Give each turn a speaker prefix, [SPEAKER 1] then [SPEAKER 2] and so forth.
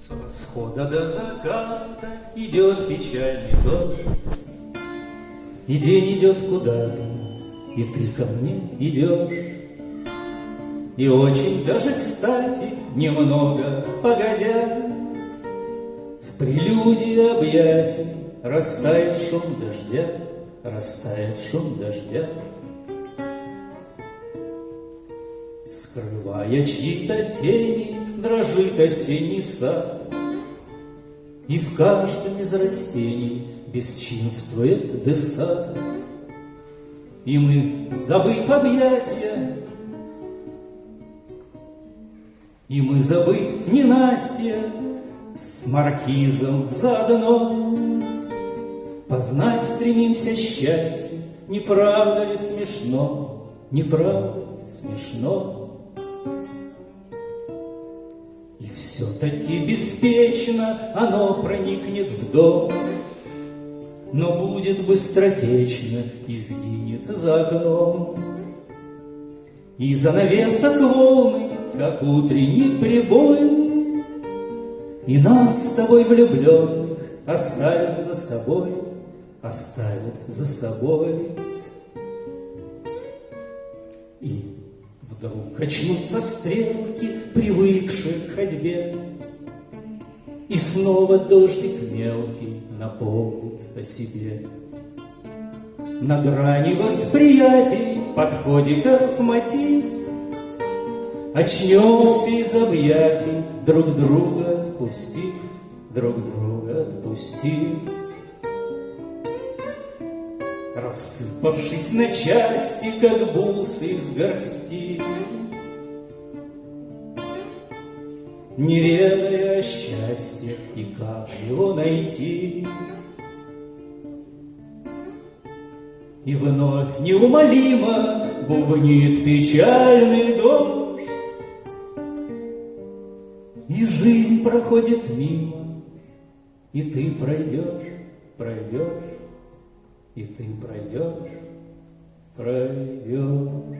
[SPEAKER 1] С восхода до заката идет печальный дождь, и день идет куда-то, и ты ко мне идешь. И очень даже кстати, немного погодя, в прелюдии объятий растает шум дождя, растает шум дождя. Скрывая чьи-то тени, дрожит осенний сад, и в каждом из растений бесчинствует десад. И мы, забыв объятия, и мы, забыв ненастья, с маркизом заодно познать стремимся счастье. Не правда ли смешно, не правда ли смешно? И все-таки беспечно оно проникнет в дом, но будет быстротечно и сгинет за окном. И занавесок волны, как утренний прибой, и нас с тобой влюбленных оставят за собой, оставят за собой. И вдруг очнутся стрелки, привыкшие к ходьбе, и снова дождик мелкий напомнит о себе. На грани восприятий подходиков мотив, очнемся из объятий, друг друга отпустив, друг друга отпустив. Рассыпавшись на части, как бусы из горсти, не ведая о счастье и как его найти. И вновь неумолимо бубнит печальный дождь, и жизнь проходит мимо, и ты пройдешь, пройдешь, и ты пройдешь, пройдешь.